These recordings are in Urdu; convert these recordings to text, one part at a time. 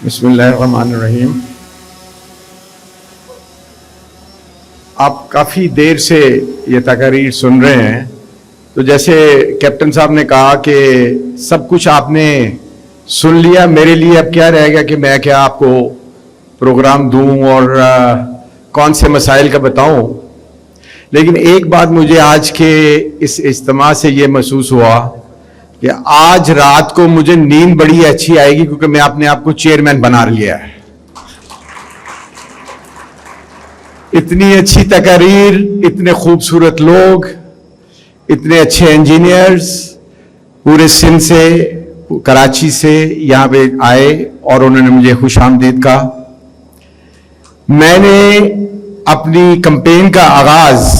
بسم اللہ الرحمن الرحیم. آپ کافی دیر سے یہ تقاریر سن رہے ہیں، تو جیسے کیپٹن صاحب نے کہا کہ سب کچھ آپ نے سن لیا، میرے لیے اب کیا رہے گا کہ میں کیا آپ کو پروگرام دوں اور کون سے مسائل کا بتاؤں. لیکن ایک بات مجھے آج کے اس اجتماع سے یہ محسوس ہوا کہ آج رات کو مجھے نیند بڑی اچھی آئے گی، کیونکہ میں اپنے آپ کو چیئرمین بنا لیا ہے. اتنی اچھی تقاریر، اتنے خوبصورت لوگ، اتنے اچھے انجینئرز پورے سندھ سے، کراچی سے یہاں پہ آئے اور انہوں نے مجھے خوش آمدید کہا. میں نے اپنی کمپین کا آغاز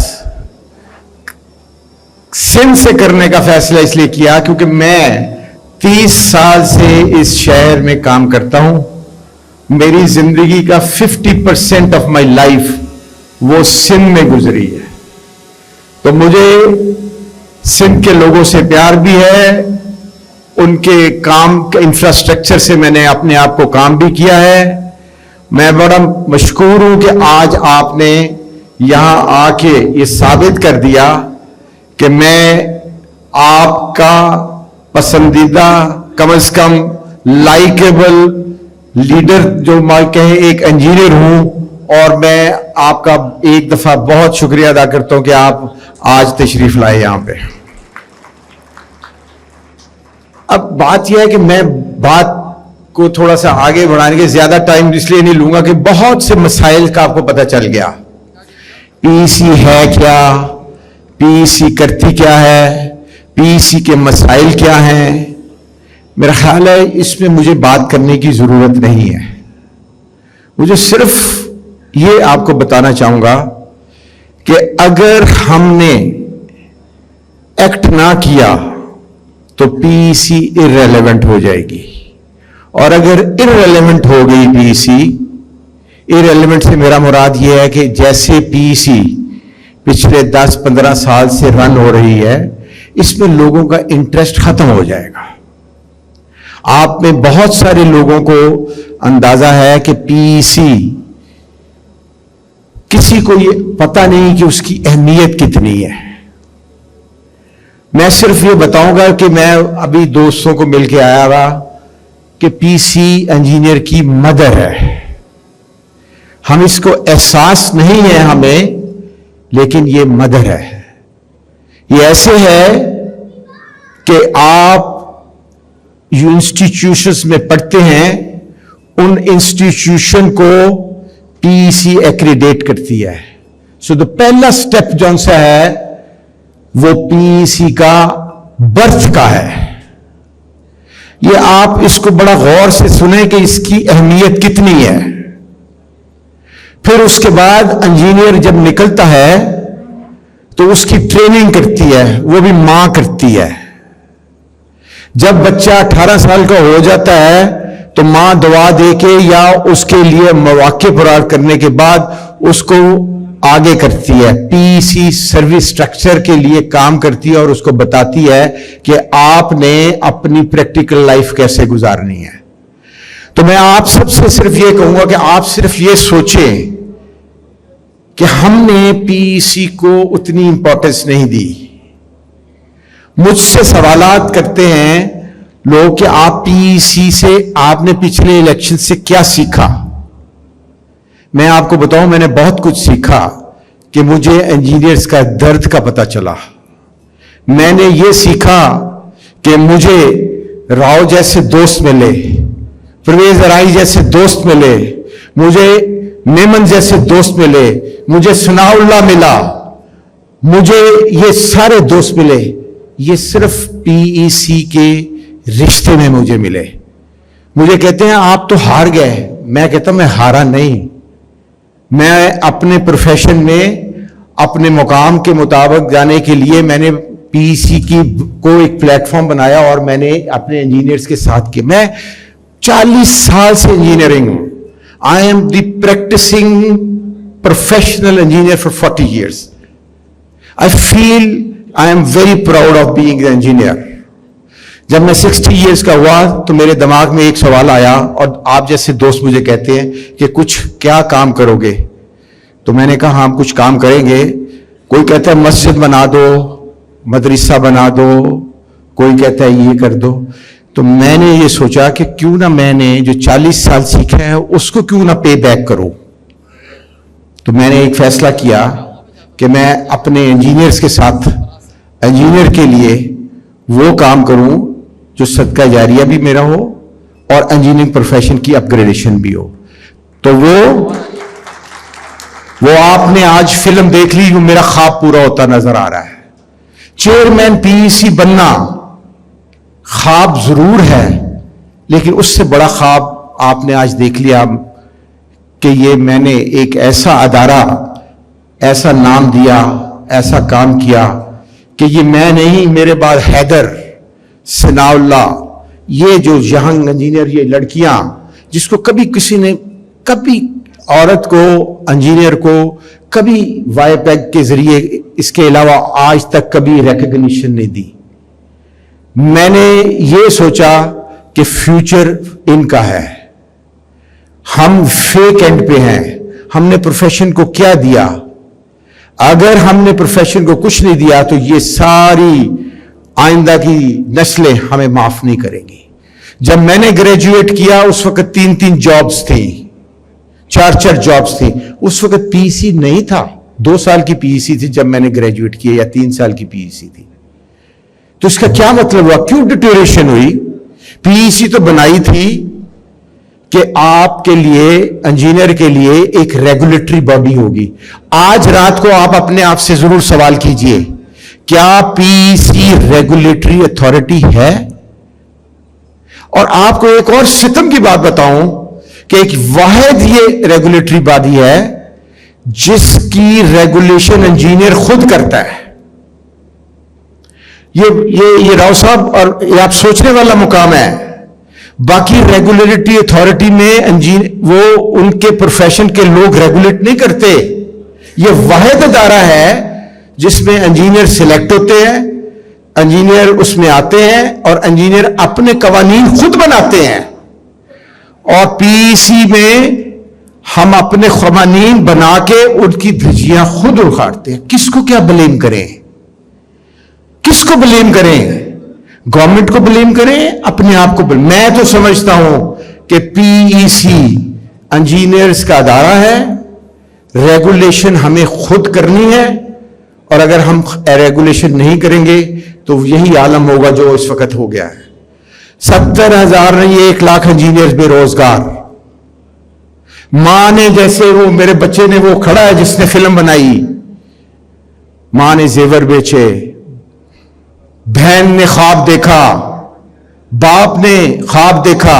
سندھ سے کرنے کا فیصلہ اس لیے کیا کیونکہ میں 30 سال سے اس شہر میں کام کرتا ہوں. میری زندگی کا 50% آف مائی لائف وہ سندھ میں گزری ہے، تو مجھے سندھ کے لوگوں سے پیار بھی ہے. ان کے کام انفراسٹرکچر سے میں نے اپنے آپ کو کام بھی کیا ہے. میں بڑا مشکور ہوں کہ آج آپ نے یہاں آ کے یہ ثابت کر دیا کہ میں آپ کا پسندیدہ، کم از کم لائکیبل لیڈر جو کہیں ایک انجینئر ہوں، اور میں آپ کا ایک دفعہ بہت شکریہ ادا کرتا ہوں کہ آپ آج تشریف لائے یہاں پہ. اب بات یہ ہے کہ میں بات کو تھوڑا سا آگے بڑھانے کے زیادہ ٹائم اس لیے نہیں لوں گا کہ بہت سے مسائل کا آپ کو پتہ چل گیا. پی سی ہے کیا، پی سی کرتی کیا ہے، پی سی کے مسائل کیا ہیں. میرا خیال ہے اس میں مجھے بات کرنے کی ضرورت نہیں ہے. مجھے صرف یہ آپ کو بتانا چاہوں گا کہ اگر ہم نے ایکٹ نہ کیا تو پی سی ارریلیونٹ ہو جائے گی، اور اگر ارریلیونٹ ہو گئی پی سی، ارریلیونٹ سے میرا مراد یہ ہے کہ جیسے پی سی پچھلے 10-15 سال سے رن ہو رہی ہے، اس میں لوگوں کا انٹرسٹ ختم ہو جائے گا. آپ میں بہت سارے لوگوں کو اندازہ ہے کہ پی سی کسی کو یہ پتہ نہیں کہ اس کی اہمیت کتنی ہے. میں صرف یہ بتاؤں گا کہ میں ابھی دوستوں کو مل کے آیا تھا کہ پی سی انجینئر کی مدر ہے. ہم اس کو احساس نہیں ہے ہمیں، لیکن یہ مدر ہے. یہ ایسے ہے کہ آپ جو انسٹیٹیوشنز میں پڑھتے ہیں، ان انسٹیٹیوشن کو پی سی ایکریڈیٹ کرتی ہے. سو تو پہلا سٹیپ جو سا ہے وہ پی سی کا برتھ کا ہے. یہ آپ اس کو بڑا غور سے سنیں کہ اس کی اہمیت کتنی ہے. پھر اس کے بعد انجینئر جب نکلتا ہے تو اس کی ٹریننگ کرتی ہے، وہ بھی ماں کرتی ہے. جب بچہ 18 سال کا ہو جاتا ہے تو ماں دعا دے کے یا اس کے لیے مواقع فراہم کرنے کے بعد اس کو آگے کرتی ہے، پی سی سروس سٹرکچر کے لیے کام کرتی ہے اور اس کو بتاتی ہے کہ آپ نے اپنی پریکٹیکل لائف کیسے گزارنی ہے. تو میں آپ سب سے صرف یہ کہوں گا کہ آپ صرف یہ سوچیں کہ ہم نے پی سی کو اتنی امپورٹنس نہیں دی. مجھ سے سوالات کرتے ہیں لوگ کہ آپ پی سی سے آپ نے پچھلے الیکشن سے کیا سیکھا. میں آپ کو بتاؤں میں نے بہت کچھ سیکھا کہ مجھے انجینئرز کا درد کا پتہ چلا. میں نے یہ سیکھا کہ مجھے راؤ جیسے دوست ملے، پرویز رائی جیسے دوست ملے، مجھے میمن جیسے دوست ملے، مجھے ثناء اللہ ملا، مجھے یہ سارے دوست ملے. یہ صرف پی ای سی کے رشتے میں مجھے ملے. مجھے کہتے ہیں آپ تو ہار گئے. میں کہتا ہوں میں ہارا نہیں. میں اپنے پروفیشن میں اپنے مقام کے مطابق جانے کے لیے میں نے پی سی کی کو ایک پلیٹ فارم بنایا اور میں نے اپنے انجینئرز کے ساتھ کیا. میں 40 سال سے انجینئرنگ ہوں. I am the practising professional engineer for 40 years. I feel I am very proud of being an engineer. جب میں 60 ایئرس کا ہوا تو میرے دماغ میں ایک سوال آیا, اور آپ جیسے دوست مجھے کہتے ہیں کہ کچھ کیا کام کرو گے, تو میں نے کہا ہم کچھ کام کریں گے. کوئی کہتا ہے مسجد بنا دو, مدرسہ بنا دو, کوئی کہتا ہے یہ کر دو. تو میں نے یہ سوچا کہ کیوں نہ میں نے جو 40 سال سیکھا ہے اس کو کیوں نہ پے بیک کروں. تو میں نے ایک فیصلہ کیا کہ میں اپنے انجینئرز کے ساتھ انجینئر کے لیے وہ کام کروں جو صدقہ جاریہ بھی میرا ہو اور انجینئرنگ پروفیشن کی اپ گریڈیشن بھی ہو. تو وہ آپ نے آج فلم دیکھ لی, وہ میرا خواب پورا ہوتا نظر آ رہا ہے. چیئرمین پی ای سی بننا خواب ضرور ہے, لیکن اس سے بڑا خواب آپ نے آج دیکھ لیا کہ یہ میں نے ایک ایسا ادارہ, ایسا نام دیا, ایسا کام کیا کہ یہ میں نہیں, میرے بعد حیدر, ثناء اللہ, یہ جو ینگ انجینئر, یہ لڑکیاں جس کو کبھی کسی نے, کبھی عورت کو, انجینئر کو کبھی وائی پیک کے ذریعے اس کے علاوہ آج تک کبھی ریکگنیشن نہیں دی. میں نے یہ سوچا کہ فیوچر ان کا ہے, ہم فیک اینڈ پہ ہیں. ہم نے پروفیشن کو کیا دیا؟ اگر ہم نے پروفیشن کو کچھ نہیں دیا تو یہ ساری آئندہ کی نسلیں ہمیں معاف نہیں کریں گی. جب میں نے گریجویٹ کیا اس وقت 3 جابز تھیں, 4 جابز تھیں. اس وقت پی ای سی نہیں تھا, 2 سال کی پی ای سی تھی جب میں نے گریجویٹ کیا, یا 3 سال کی پی ای سی تھی. تو اس کا کیا مطلب ہوا؟ کیوں ڈیٹیریشن ہوئی؟ پی ای سی تو بنائی تھی کہ آپ کے لیے, انجینئر کے لیے ایک ریگولیٹری باڈی ہوگی. آج رات کو آپ اپنے آپ سے ضرور سوال کیجئے, کیا پی ای سی ریگولیٹری اتھارٹی ہے؟ اور آپ کو ایک اور ستم کی بات بتاؤں کہ ایک واحد یہ ریگولیٹری باڈی ہے جس کی ریگولیشن انجینئر خود کرتا ہے. یہ راؤ صاحب, اور یہ آپ سوچنے والا مقام ہے. باقی ریگولیٹری اتھارٹی میں وہ ان کے پروفیشن کے لوگ ریگولیٹ نہیں کرتے. یہ واحد ادارہ ہے جس میں انجینئر سلیکٹ ہوتے ہیں, انجینئر اس میں آتے ہیں, اور انجینئر اپنے قوانین خود بناتے ہیں. اور پی ای سی میں ہم اپنے قوانین بنا کے ان کی دھجیاں خود اکھاڑتے ہیں. کس کو کیا بلیم کریں؟ کس کو بلیم کریں؟ گورنمنٹ کو بلیم کریں, اپنے آپ کو بلیم. میں تو سمجھتا ہوں کہ پی ای سی انجینئرز کا ادارہ ہے, ریگولیشن ہمیں خود کرنی ہے, اور اگر ہم ریگولیشن نہیں کریں گے تو یہی عالم ہوگا جو اس وقت ہو گیا ہے. 70,000 نہیں 1 لاکھ انجینئرز بے روزگار. ماں نے, جیسے وہ میرے بچے نے, وہ کھڑا ہے جس نے فلم بنائی, ماں نے زیور بیچے, بہن نے خواب دیکھا, باپ نے خواب دیکھا,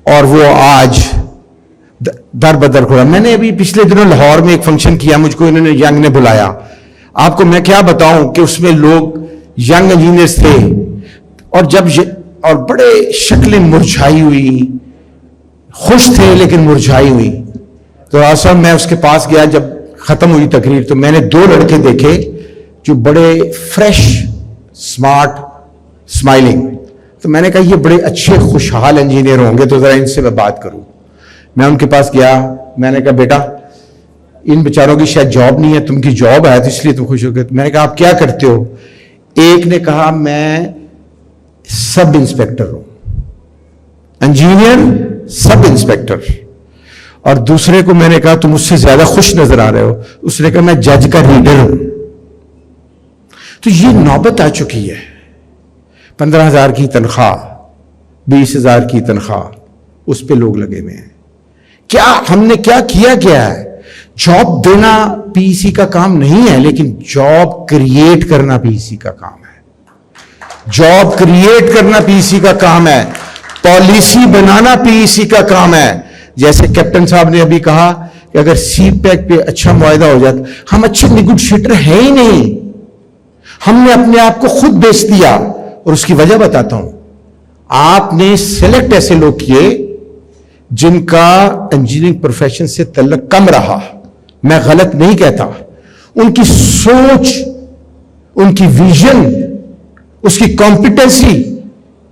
اور وہ آج در بدر کھڑا. میں نے ابھی پچھلے دنوں لاہور میں ایک فنکشن کیا, مجھ کو انہوں نے ینگ نے بلایا. آپ کو میں کیا بتاؤں کہ اس میں لوگ ینگ انجینئرز تھے, اور بڑے شکلیں مرجھائی ہوئی, خوش تھے لیکن مرجھائی ہوئی. تو آسان میں اس کے پاس گیا, جب ختم ہوئی تقریر تو میں نے 2 لڑکے دیکھے جو بڑے فریش, سمارٹ, سمائلنگ. تو میں نے کہا یہ بڑے اچھے خوشحال انجینئر ہوں گے, تو ذرا ان سے میں بات کروں. میں ان کے پاس گیا, میں نے کہا بیٹا ان بیچاروں کی شاید جاب نہیں ہے, تم کی جاب ہے تو اس لیے تم خوش ہو گئے. میں نے کہا آپ کیا کرتے ہو؟ ایک نے کہا میں سب انسپیکٹر ہوں, انجینئر سب انسپیکٹر. اور دوسرے کو میں نے کہا تم اس سے زیادہ خوش نظر آ رہے ہو. اس نے کہا میں جج کا ریڈر ہوں. تو یہ نوبت آ چکی ہے. 15,000 کی تنخواہ, 20,000 کی تنخواہ, اس پہ لوگ لگے ہوئے ہیں. کیا ہم نے کیا ہے؟ جاب دینا پی ای سی کا کام نہیں ہے, لیکن جاب کریٹ کرنا پی ای سی کا کام ہے. جاب کریٹ کرنا پی ای سی کا کام ہے. پالیسی بنانا پی ای سی کا کام ہے. جیسے کیپٹن صاحب نے ابھی کہا کہ اگر سی پیک پہ اچھا معاہدہ ہو جاتا, ہم اچھے نیگوشیٹر ہیں ہی نہیں, ہم نے اپنے آپ کو خود بیچ دیا. اور اس کی وجہ بتاتا ہوں. آپ نے سلیکٹ ایسے لوگ کیے جن کا انجینئرنگ پروفیشن سے تعلق کم رہا. میں غلط نہیں کہتا. ان کی سوچ, ان کی ویژن, اس کی competency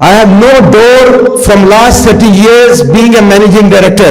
I have no door from last 30 years being a managing director.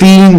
3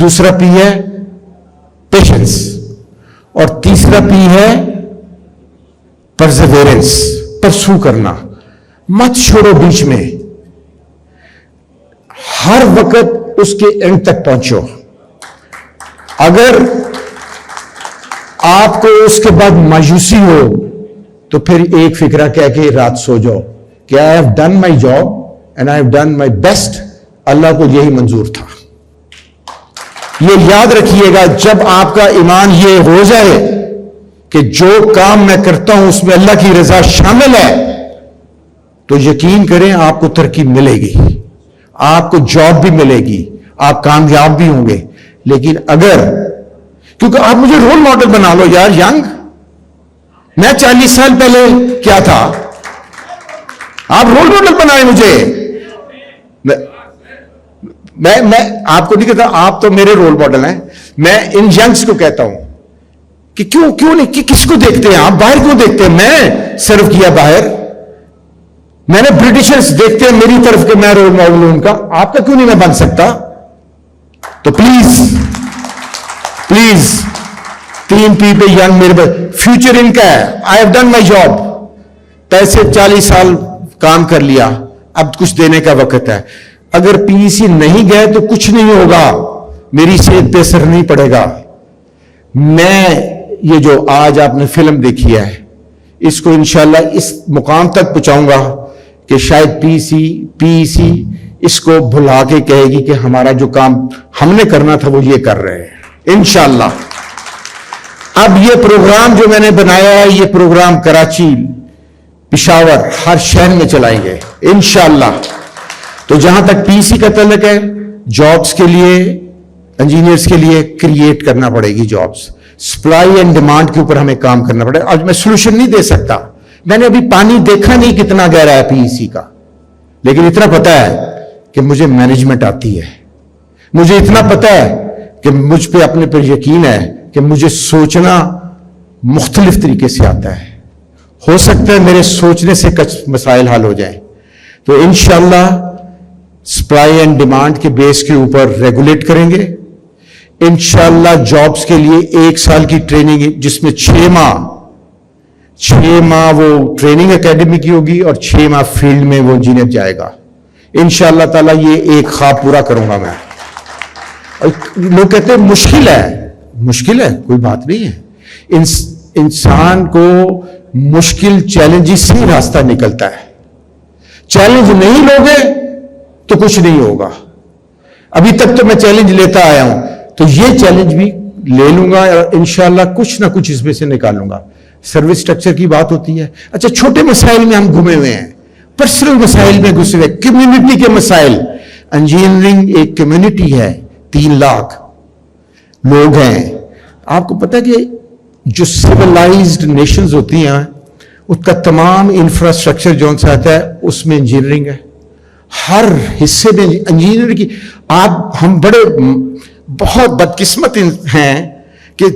دوسرا پی ہے پیشنس, اور تیسرا پی ہے پرزیویرنس, پرسو کرنا, مت چھوڑو بیچ میں, ہر وقت اس کے اینڈ تک پہنچو. اگر آپ کو اس کے بعد مایوسی ہو تو پھر ایک فکرہ کہہ کے رات سو جاؤ کہ I have done my job and I have done my best. اللہ کو یہی منظور تھا. یہ یاد رکھیے گا, جب آپ کا ایمان یہ ہو جائے کہ جو کام میں کرتا ہوں اس میں اللہ کی رضا شامل ہے, تو یقین کریں آپ کو ترقی ملے گی, آپ کو جاب بھی ملے گی, آپ کامیاب بھی ہوں گے. لیکن اگر, کیونکہ آپ مجھے رول ماڈل بنا لو یار, ینگ, میں 40 سال پہلے کیا تھا, آپ رول ماڈل بنائیں مجھے. میں آپ کو نہیں کہتا, آپ تو میرے رول ماڈل ہیں. میں ان ینگز کو کہتا ہوں کہ کیوں نہیں, کہ کس کو دیکھتے ہیں آپ, باہر کیوں دیکھتے ہیں؟ میں سرو کیا باہر, میں نے برٹشرز دیکھتے ہیں میری طرف کہ میں رول ماڈل ہوں ان کا, آپ کا کیوں نہیں میں بن سکتا؟ تو پلیز 3 پی پہ ینگ, میرے فیوچر ان کا ہے. آئی ہیو ڈن مائی جاب, پیسے 40 سال کام کر لیا, اب کچھ دینے کا وقت ہے. اگر پی سی نہیں گئے تو کچھ نہیں ہوگا, میری صحت پہ اثر نہیں پڑے گا. میں یہ جو آج آپ نے فلم دیکھی ہے, اس کو انشاءاللہ اس مقام تک پہنچاؤں گا کہ شاید پی سی اس کو بھلا کے کہے گی کہ ہمارا جو کام ہم نے کرنا تھا وہ یہ کر رہے ہیں انشاءاللہ. اب یہ پروگرام جو میں نے بنایا ہے, یہ پروگرام کراچی, پشاور, ہر شہر میں چلائیں گے انشاءاللہ. تو جہاں تک پی سی کا تعلق ہے, جابز کے لیے, انجینئرز کے لیے کریٹ کرنا پڑے گی جابز. سپلائی اینڈ ڈیمانڈ کے اوپر ہمیں کام کرنا پڑے گا. آج میں سولوشن نہیں دے سکتا, میں نے ابھی پانی دیکھا نہیں کتنا گہرا ہے پی سی کا, لیکن اتنا پتا ہے کہ مجھے مینجمنٹ آتی ہے, مجھے اتنا پتا ہے کہ مجھ پہ اپنے پر یقین ہے کہ مجھے سوچنا مختلف طریقے سے آتا ہے. ہو سکتا ہے میرے سوچنے سے کچھ مسائل حل ہو جائیں. تو انشاءاللہ سپلائی اینڈ ڈیمانڈ کے بیس کے اوپر ریگولیٹ کریں گے. انشاءاللہ جابز کے لیے 1 سال کی ٹریننگ, جس میں 6 ماہ وہ ٹریننگ اکیڈمی کی ہوگی اور 6 ماہ فیلڈ میں وہ انجینئر جائے گا. انشاءاللہ تعالیٰ یہ ایک خواب پورا کروں گا میں. لوگ کہتے ہیں مشکل ہے, کوئی بات نہیں ہے. انسان کو مشکل چیلنجز سے ہی راستہ نکلتا ہے. چیلنج نہیں لوگے تو کچھ نہیں ہوگا. ابھی تک تو میں چیلنج لیتا آیا ہوں, تو یہ چیلنج بھی لے لوں گا اور انشاءاللہ کچھ نہ کچھ اس میں سے نکالوں گا. سروس سٹرکچر کی بات ہوتی ہے, اچھا چھوٹے مسائل میں ہم گھومے ہوئے ہیں, پرسنل مسائل میں گھسے ہوئے, کمیونٹی کے مسائل. انجینئرنگ ایک کمیونٹی ہے, 3 لاکھ لوگ ہیں. آپ کو پتا کہ جو سیولائزڈ نیشنز ہوتی ہیں اس کا تمام انفراسٹرکچر جو سا آتا ہے اس میں انجینئرنگ ہے. ہر حصے میں انجینئر کی, ہم بہت بدقسمت ہیں کہ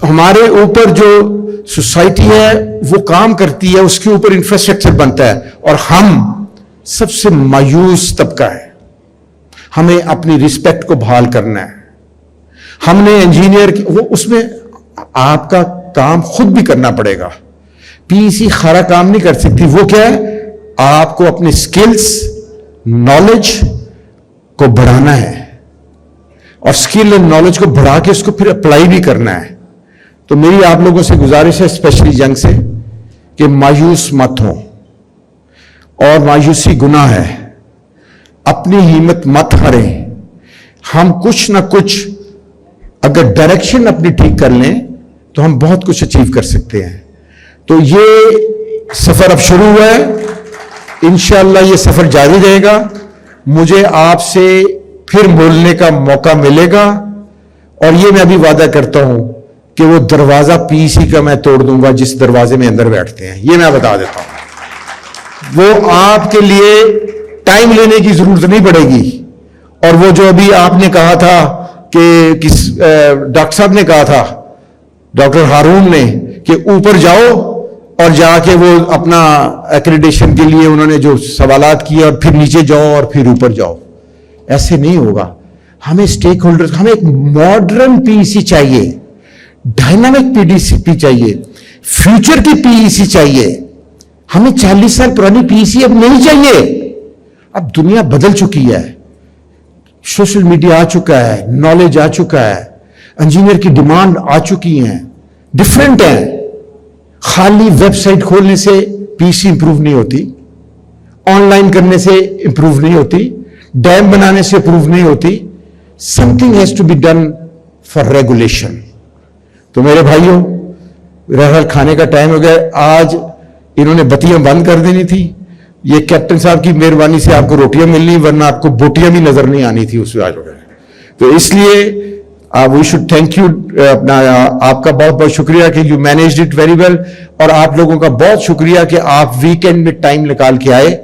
ہمارے اوپر جو سوسائٹی ہے وہ کام کرتی ہے, اس کے اوپر انفراسٹرکچر بنتا ہے, اور ہم سب سے مایوس طبقہ ہے. ہمیں اپنی رسپیکٹ کو بحال کرنا ہے. ہم نے انجینئر وہ اس میں آپ کا کام خود بھی کرنا پڑے گا. پی سی خارا کام نہیں کر سکتی. وہ کیا ہے, آپ کو اپنے سکلز, نالج کو بڑھانا ہے, اور سکل اور نالج کو بڑھا کے اس کو پھر اپلائی بھی کرنا ہے. تو میری آپ لوگوں سے گزارش ہے, اسپیشلی ینگ سے, کہ مایوس مت ہوں, اور مایوسی گناہ ہے. اپنی ہمت مت ہاریں. ہم کچھ نہ کچھ اگر ڈائریکشن اپنی ٹھیک کر لیں تو ہم بہت کچھ اچیو کر سکتے ہیں. تو یہ سفر اب شروع ہوا ہے, انشاءاللہ یہ سفر جاری رہے گا. مجھے آپ سے پھر بولنے کا موقع ملے گا, اور یہ میں ابھی وعدہ کرتا ہوں کہ وہ دروازہ پی سی کا میں توڑ دوں گا جس دروازے میں اندر بیٹھتے ہیں. یہ میں بتا دیتا ہوں. وہ آپ کے لیے ٹائم لینے کی ضرورت نہیں پڑے گی. اور وہ جو ابھی آپ نے کہا تھا کہ ڈاکٹر صاحب نے کہا تھا, ڈاکٹر ہارون نے, کہ اوپر جاؤ اور جا کے وہ اپنا ایکریڈیشن کے لیے انہوں نے جو سوالات کیے, اور پھر نیچے جاؤ اور پھر اوپر جاؤ, ایسے نہیں ہوگا. ہمیں اسٹیک ہولڈر، ہمیں ایک ماڈرن پی ای سی چاہیے، ڈائنامک پی ڈی سی پی چاہیے، فیوچر کی پی ای سی چاہیے. ہمیں 40 سال پرانی پی ای سی اب نہیں چاہیے. اب دنیا بدل چکی ہے، سوشل میڈیا آ چکا ہے، نالج آ چکا ہے، انجینئر کی ڈیمانڈ آ چکی ہیں، ڈفرینٹ ہیں. خالی ویب سائٹ کھولنے سے پی سی امپروو نہیں ہوتی، آن لائن کرنے سے امپروو نہیں ہوتی، ڈیم بنانے سے امپروو نہیں ہوتی. Something has to be done for regulation. تو میرے بھائیوں، رہل کھانے کا ٹائم ہو گیا. آج انہوں نے بتیاں بند کر دینی تھی. یہ کیپٹن صاحب کی مہربانی سے آپ کو روٹیاں ملنی، ورنہ آپ کو بوٹیاں بھی نظر نہیں آنی تھی اس وقت. تو اس لیے وی شوڈ تھینک یو. اپنا آپ کا بہت بہت شکریہ کہ you managed it very well. اور آپ لوگوں کا بہت شکریہ کہ آپ ویکینڈ میں ٹائم نکال کے آئے.